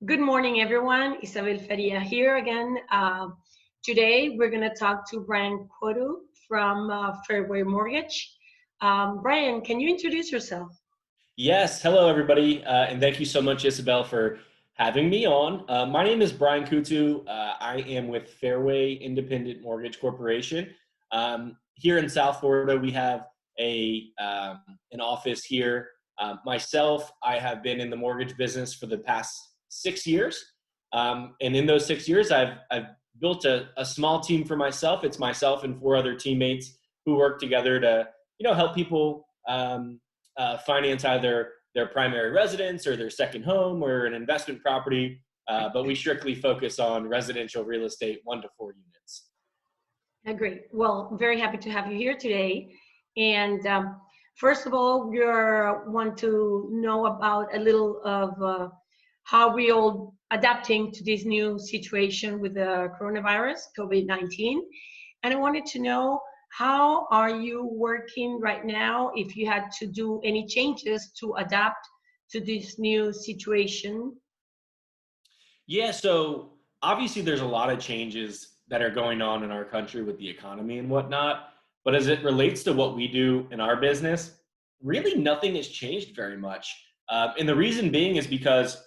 Good morning, everyone. Isabel Faria here again. Today, we're going to talk to Brian Coutu from Fairway Mortgage. Brian, can you introduce yourself? Yes, hello everybody, and thank you so much, Isabel, for having me on. My name is Brian Coutu. I am with Fairway Independent Mortgage Corporation. Here in South Florida, we have an office here. Myself, I have been in the mortgage business for the past 6 years, and in those 6 years, I've built a small team for myself. It's myself and four other teammates who work together to help people. Finance either their primary residence or their second home or an investment property, but we strictly focus on residential real estate 1 to 4 units. Great. Well, very happy to have you here today. And first of all, we want to know about a little of how we all adapting to this new situation with the coronavirus, COVID-19. And I wanted to know, how are you working right now if you had to do any changes to adapt to this new situation? Yeah, so obviously there's a lot of changes that are going on in our country with the economy and whatnot. But as it relates to what we do in our business, really nothing has changed very much. And the reason being is because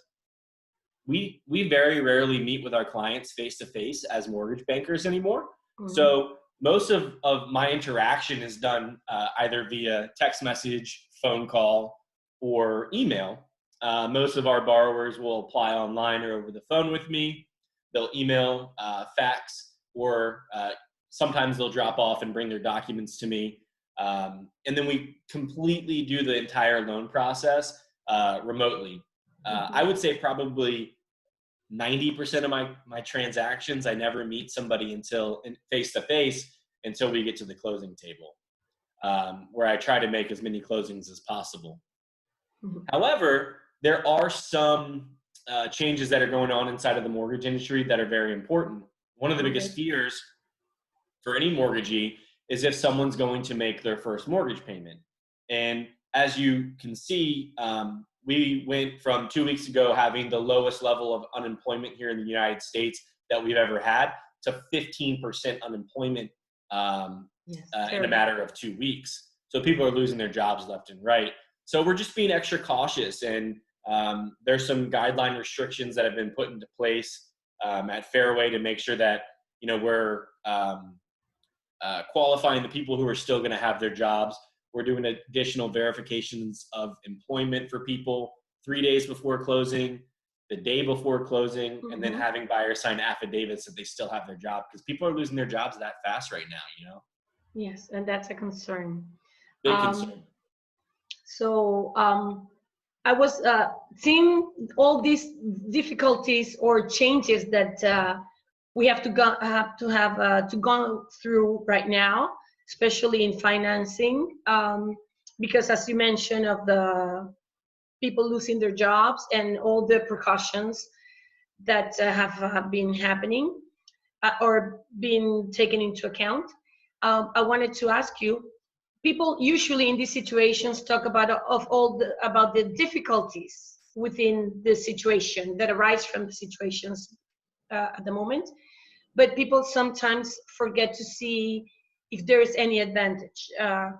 we very rarely meet with our clients face to face as mortgage bankers anymore. Mhm. So most of my interaction is done either via text message, phone call, or email. Most of our borrowers will apply online or over the phone with me. They'll email, fax, or sometimes they'll drop off and bring their documents to me. And then we completely do the entire loan process remotely. I would say probably 90% of my transactions, I never meet somebody until face to face until we get to the closing table, where I try to make as many closings as possible. Mhm. However, there are some changes that are going on inside of the mortgage industry that are very important. One of the biggest fears for any mortgagee is if someone's going to make their first mortgage payment. And as you can see, we went from 2 weeks ago having the lowest level of unemployment here in the United States that we've ever had to 15% unemployment in a matter of 2 weeks. So people are losing their jobs left and right. So we're just being extra cautious, and there's some guideline restrictions that have been put into place at Fairway to make sure that we're qualifying the people who are still going to have their jobs. We're doing additional verifications of employment for people 3 days before closing, the day before closing, and then having buyers sign affidavits that they still have their job, because people are losing their jobs that fast right now, Yes, and that's a concern. Big concern. So I was seeing all these difficulties or changes that we have to go through right now, especially in financing, because as you mentioned, of the people losing their jobs and all the precautions that have been happening or been taken into account. I wanted to ask you, people usually in these situations talk about the difficulties within the situation that arise from the situations at the moment, but people sometimes forget to see if there is any advantage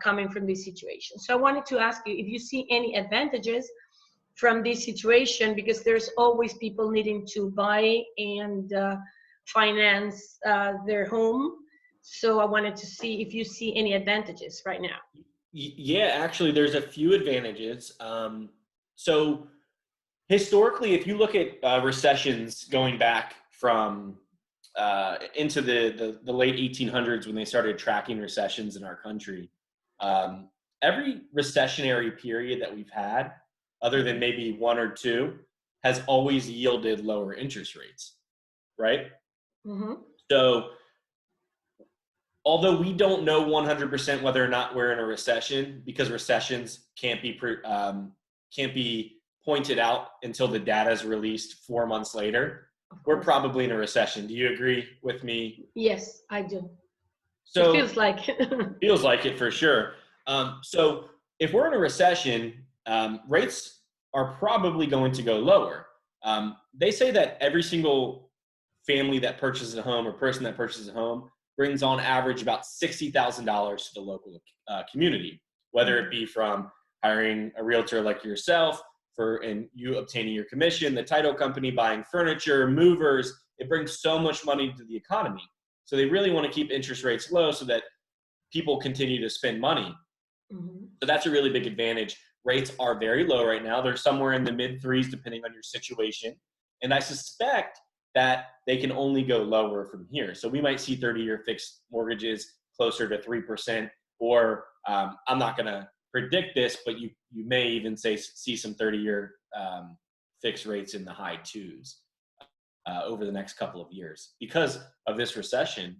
coming from this situation. So I wanted to ask you if you see any advantages from this situation, because there's always people needing to buy and finance their home. So I wanted to see if you see any advantages right now. Yeah, actually, there's a few advantages. So historically, if you look at recessions going back from into the late 1800s, when they started tracking recessions in our country, every recessionary period that we've had, other than maybe one or two, has always yielded lower interest rates, right? Mm-hmm. So although we don't know 100% whether or not we're in a recession, because recessions can't be pointed out until the data is released 4 months later, we're probably in a recession. Do you agree with me? Yes, I do. So it feels like feels like it for sure. So if we're in a recession, rates are probably going to go lower. They say that every single family that purchases a home or person that purchases a home brings on average about $60,000 to the local community, whether it be from hiring a realtor like yourself and you obtaining your commission, the title company buying furniture, movers. It brings so much money to the economy. So they really want to keep interest rates low so that people continue to spend money. So that's a really big advantage. Rates are very low right now. They're somewhere in the mid threes, depending on your situation. And I suspect that they can only go lower from here. So we might see 30-year fixed mortgages closer to 3%, or I'm not going to predict this, but you may even see some 30-year fixed rates in the high twos over the next couple of years because of this recession.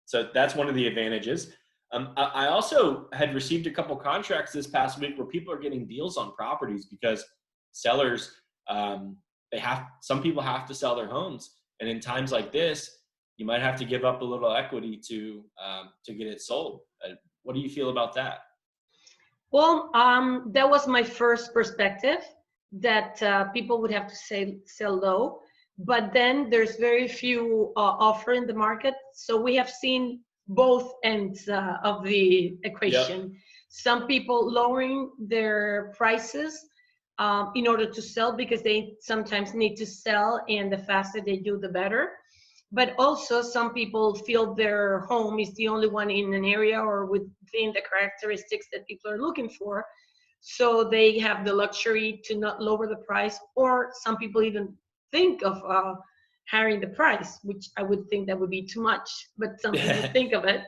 So that's one of the advantages. I also had received a couple contracts this past week where people are getting deals on properties because sellers, some people have to sell their homes. And in times like this, you might have to give up a little equity to get it sold. What do you feel about that? Well, that was my first perspective, that people would have to sell low, but then there's very few offer in the market. So we have seen both ends of the equation. Yep. Some people lowering their prices in order to sell because they sometimes need to sell, and the faster they do, the better. But also some people feel their home is the only one in an area or within the characteristics that people are looking for. So they have the luxury to not lower the price, or some people even think of hiring the price, which I would think that would be too much, but some people think of it.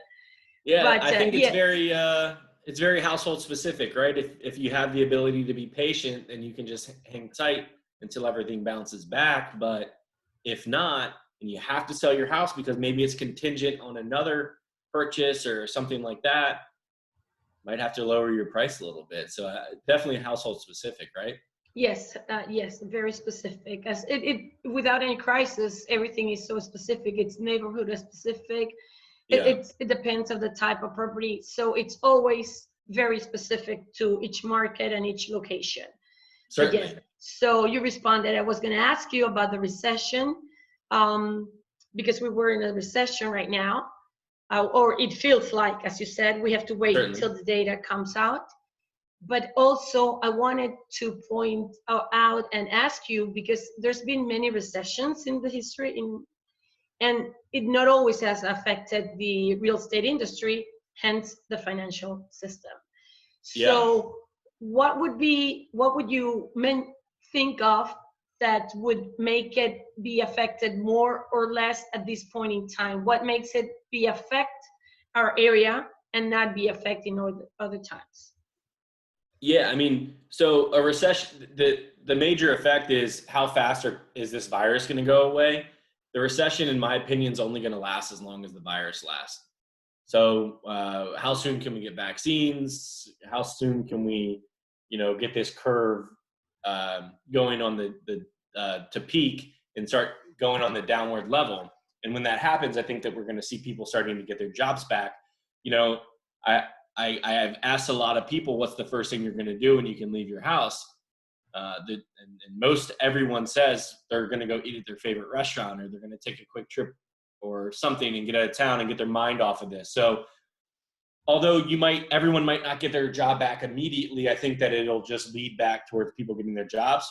Yeah, but, I think it's very household specific, right? If you have the ability to be patient, then you can just hang tight until everything bounces back. But if not, and you have to sell your house because maybe it's contingent on another purchase or something like that, might have to lower your price a little bit. So definitely household specific, right? Yes, yes, very specific. As it without any crisis, everything is so specific. It's neighborhood specific. Yeah. It depends on the type of property. So it's always very specific to each market and each location. Certainly. Yes, so you responded. I was going to ask you about the recession, because we were in a recession right now, or it feels like, as you said, we have to wait until the data comes out. But also I wanted to point out and ask you, because there's been many recessions in the history, and it not always has affected the real estate industry, hence the financial system. So what would you think of that would make it be affected more or less at this point in time? What makes it be affect our area and not be affecting other times? Yeah, I mean, so a recession, the major effect is how fast is this virus going to go away? The recession, in my opinion, is only going to last as long as the virus lasts. So how soon can we get vaccines? How soon can we, get this curve going on to peak and start going on the downward level? And when that happens, I think that we're going to see people starting to get their jobs back. I have asked a lot of people, what's the first thing you're going to do when you can leave your house? And most everyone says they're going to go eat at their favorite restaurant, or they're going to take a quick trip or something and get out of town and get their mind off of this. So although everyone might not get their job back immediately, I think that it'll just lead back towards people getting their jobs.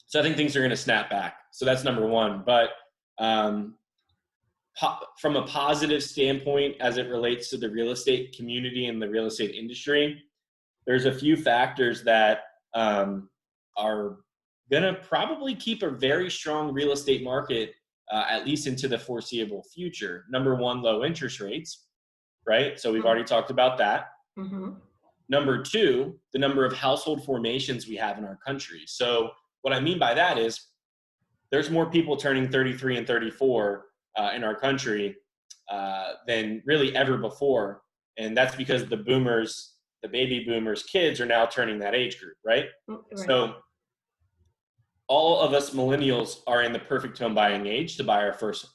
So I think things are going to snap back. So that's number one. But from a positive standpoint, as it relates to the real estate community and the real estate industry, there's a few factors that are going to probably keep a very strong real estate market, at least into the foreseeable future. Number one, low interest rates, right? So we've already talked about that. Mm-hmm. Number two, the number of household formations we have in our country. So what I mean by that is there's more people turning 33 and 34 in our country than really ever before. And that's because the baby boomers kids are now turning that age group, right? So all of us millennials are in the perfect home buying age to buy our first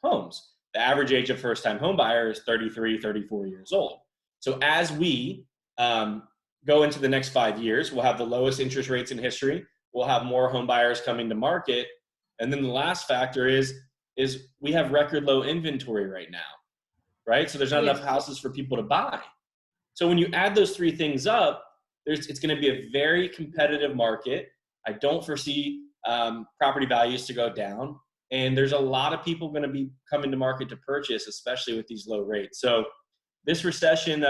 homes. The average age of first-time home buyer is 33, 34 years old. So as we go into the next 5 years, we'll have the lowest interest rates in history. we'll have more home buyers coming to market. And then the last factor is we have record low inventory right now, right? So there's not enough houses for people to buy. So when you add those three things up, it's going to be a very competitive market. I don't foresee property values to go down. And there's a lot of people going to be coming to market to purchase, especially with these low rates. So this recession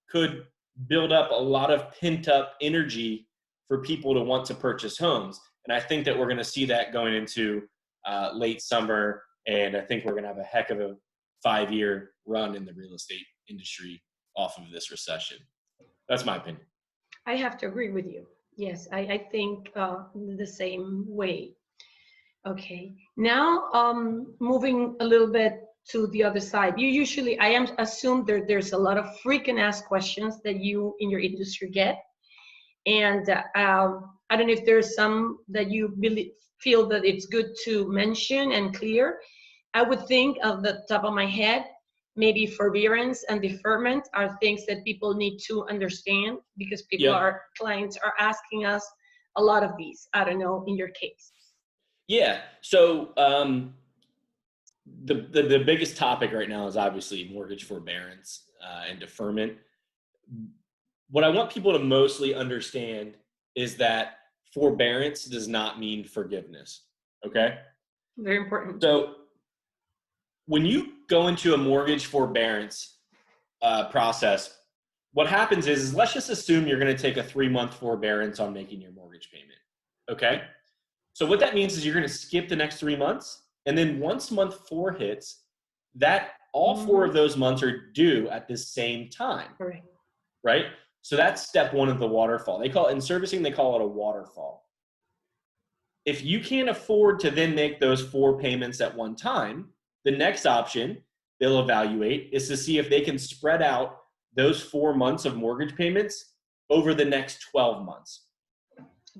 could build up a lot of pent up energy for people to want to purchase homes. And I think that we're going to see that going into late summer. And I think we're going to have a heck of a 5-year run in the real estate industry off of this recession. That's my opinion. I have to agree with you. Yes, I think the same way. Okay, now moving a little bit to the other side. I assume there's a lot of frequent asked questions that you in your industry get. And I don't know if there's some that you feel that it's good to mention and clear. I would think of the top of my head, maybe forbearance and deferment are things that people need to understand because clients are asking us a lot of these. I don't know, in your case. Yeah. So the biggest topic right now is obviously mortgage forbearance and deferment. What I want people to mostly understand is that forbearance does not mean forgiveness. Okay. Very important. So when you go into a mortgage forbearance process, what happens is let's just assume you're going to take a 3-month forbearance on making your mortgage payment. Okay. So what that means is you're going to skip the next 3 months. And then once month 4 hits, that all 4 of those months are due at the same time. Correct. Right? So that's step 1 of the waterfall. In servicing, they call it a waterfall. If you can't afford to then make those 4 payments at one time, the next option they'll evaluate is to see if they can spread out those 4 months of mortgage payments over the next 12 months.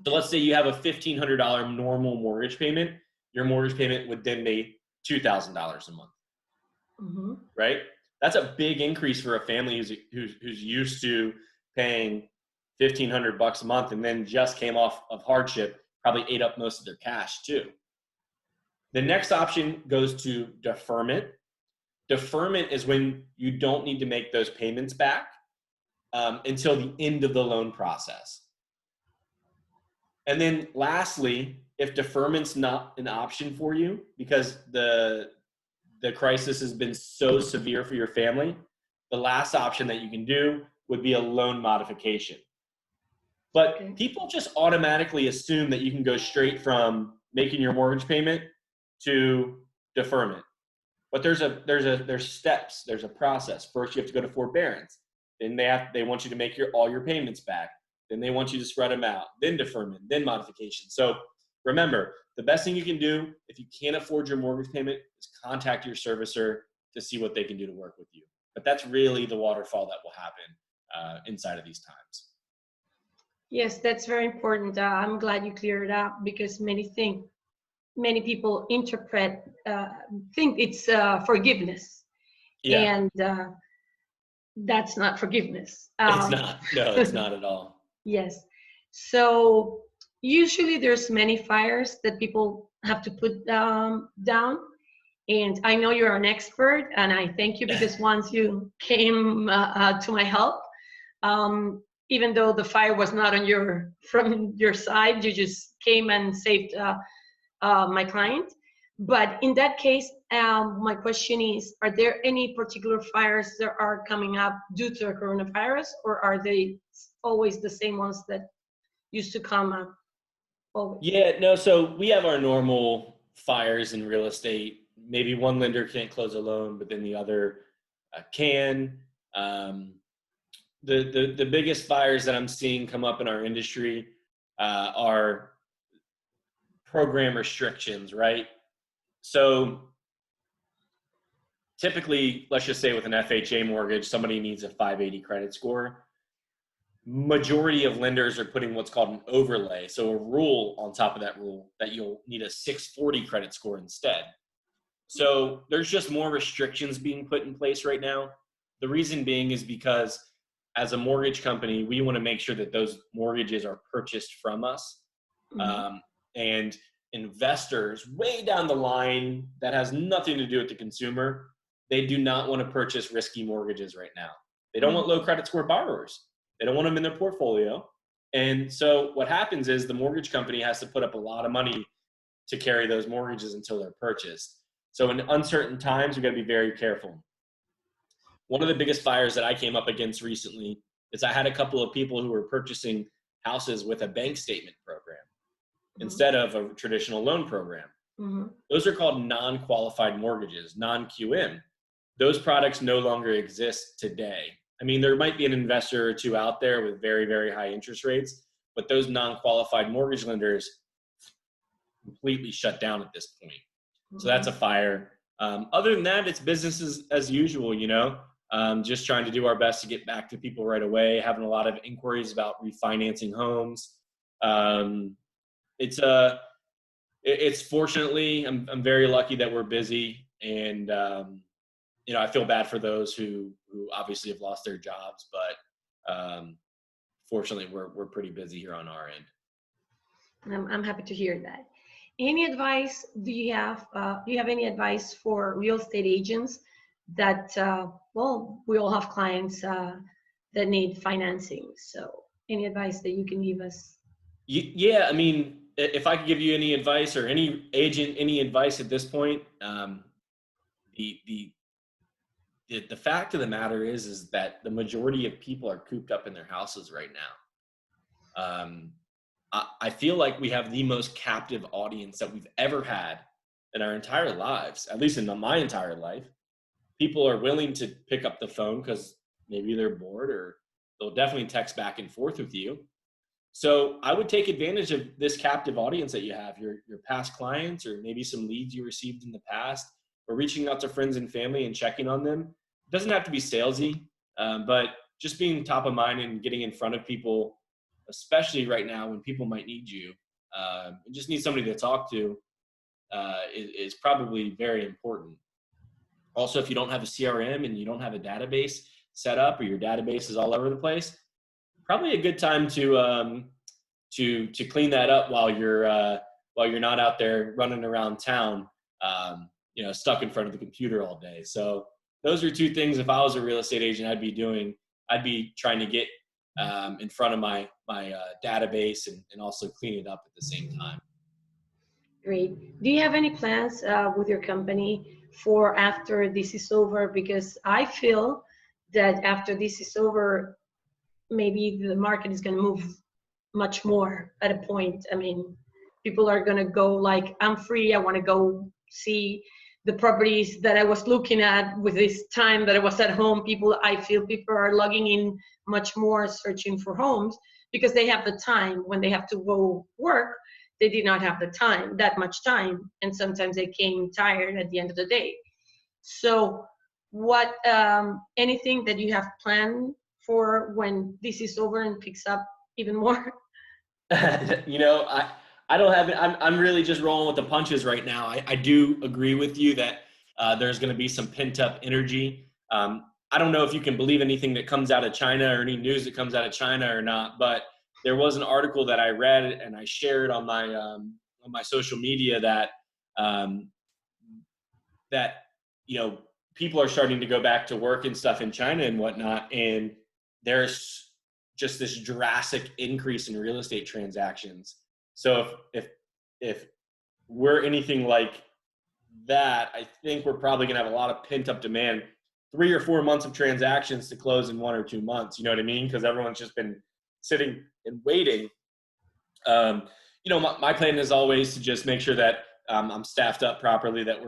So let's say you have a $1,500 normal mortgage payment. Your mortgage payment would then be $2,000 a month, right? That's a big increase for a family who's used to paying $1,500 a month and then just came off of hardship, probably ate up most of their cash too. The next option goes to deferment. Deferment is when you don't need to make those payments back until the end of the loan process. And then lastly, if deferment's not an option for you because the crisis has been so severe for your family, the last option that you can do would be a loan modification. But people just automatically assume that you can go straight from making your mortgage payment to deferment. But there's steps, there's a process. First, you have to go to forbearance. Then they want you to make all your payments back. Then they want you to spread them out, then deferment, then modification. So remember, the best thing you can do if you can't afford your mortgage payment is contact your servicer to see what they can do to work with you. But that's really the waterfall that will happen inside of these times. Yes, that's very important. I'm glad you cleared it up because many people think it's forgiveness. Yeah. And that's not forgiveness. It's not. No, it's not at all. Yes. So usually there's many fires that people have to put down. And I know you're an expert and I thank you because once you came to my help, even though the fire was not from your side, you just came and saved my client. But in that case, my question is, are there any particular fires that are coming up due to the coronavirus, or are they always the same ones that used to come up? Always? Yeah, no, so we have our normal fires in real estate. Maybe one lender can't close a loan, but then the other can. The biggest fires that I'm seeing come up in our industry are program restrictions, right? So typically, let's just say with an FHA mortgage, somebody needs a 580 credit score. Majority of lenders are putting what's called an overlay, so a rule on top of that rule that you'll need a 640 credit score instead. So there's just more restrictions being put in place right now. The reason being is because as a mortgage company, we want to make sure that those mortgages are purchased from us And investors way down the line that has nothing to do with the consumer, they do not want to purchase risky mortgages right now. They don't want low credit score borrowers. They don't want them in their portfolio. And so what happens is the mortgage company has to put up a lot of money to carry those mortgages until they're purchased. So in uncertain times, we've got to be very careful. One of the biggest fires that I came up against recently is I had a couple of people who were purchasing houses with a bank statement program instead of a traditional loan program. Those are called non-qualified mortgages, non-QM. Those products no longer exist today. I mean, there might be an investor or two out there with very, very high interest rates, but those non-qualified mortgage lenders completely shut down at this point. So that's a fire. Other than that, it's business as usual, you know, just trying to do our best to get back to people right away, having a lot of inquiries about refinancing homes. It's fortunately, I'm very lucky that we're busy, and you know, I feel bad for those who obviously have lost their jobs, but fortunately, we're pretty busy here on our end. I'm happy to hear that. Any advice do you have any advice for real estate agents that, well, we all have clients that need financing. So any advice that you can give us? Yeah, I mean, if I could give you any advice or any agent, any advice at this point, the fact of the matter is that the majority of people are cooped up in their houses right now. I feel like we have the most captive audience that we've ever had in our entire lives, at least in my entire life. People are willing to pick up the phone because maybe they're bored, or they'll definitely text back and forth with you. So I would take advantage of this captive audience that you have, your past clients, or maybe some leads you received in the past, or reaching out to friends and family and checking on them. It doesn't have to be salesy, but just being top of mind and getting in front of people, especially right now when people might need you, and just need somebody to talk to, is probably very important. Also, if you don't have a CRM and you don't have a database set up, or your database is all over the place, probably a good time to clean that up while you're not out there running around town, you know, stuck in front of the computer all day. So those are two things. If I was a real estate agent, I'd be doing. I'd be trying to get in front of my database and also clean it up at the same time. Great. Do you have any plans with your company for after this is over? Because I feel that after this is over, maybe the market is going to move much more at a point. I mean, people are going to go like, I'm free. I want to go see the properties that I was looking at with this time that I was at home. I feel people are logging in much more, searching for homes because they have the time. When they have to go work, they did not have the time, that much time. And sometimes they came tired at the end of the day. So what, anything that you have planned for when this is over and picks up even more? You know, I don't have it. I'm really just rolling with the punches right now. I do agree with you that there's going to be some pent up energy. I don't know if you can believe anything that comes out of China or any news that comes out of China or not, but there was an article that I read and I shared on my social media that you know, people are starting to go back to work and stuff in China and whatnot, and there's just this drastic increase in real estate transactions. So if we're anything like that, I think we're probably going to have a lot of pent up demand, 3 or 4 months of transactions to close in 1 or 2 months. You know what I mean? Because everyone's just been sitting and waiting. You know, my plan is always to just make sure that I'm staffed up properly, that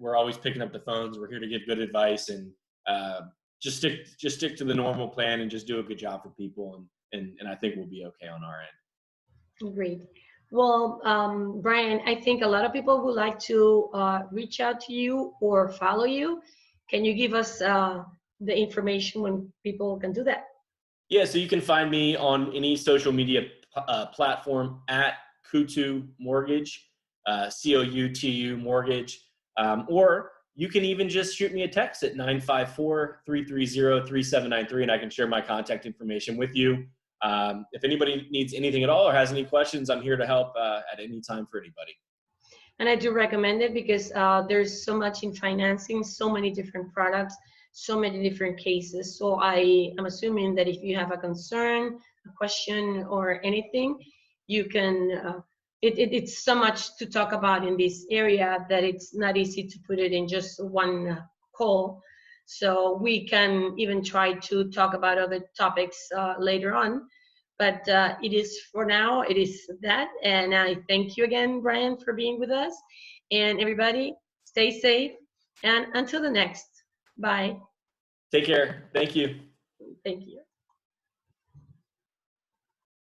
we're always picking up the phones. We're here to give good advice, and just stick to the normal plan and just do a good job for people. And I think we'll be okay on our end. Great. Well, Brian, I think a lot of people would like to reach out to you or follow you. Can you give us the information when people can do that? Yeah, so you can find me on any social media platform at Coutu Mortgage, Coutu Mortgage, or you can even just shoot me a text at 954-330-3793, and I can share my contact information with you. If anybody needs anything at all or has any questions, I'm here to help at any time for anybody. And I do recommend it because there's so much in financing, so many different products, so many different cases. So I am assuming that if you have a concern, a question, or anything, you can, it's so much to talk about in this area that it's not easy to put it in just one call. So we can even try to talk about other topics later on. But it is for now, it is that. And I thank you again, Brian, for being with us. And everybody, stay safe. And until the next, bye. Take care. Thank you. Thank you.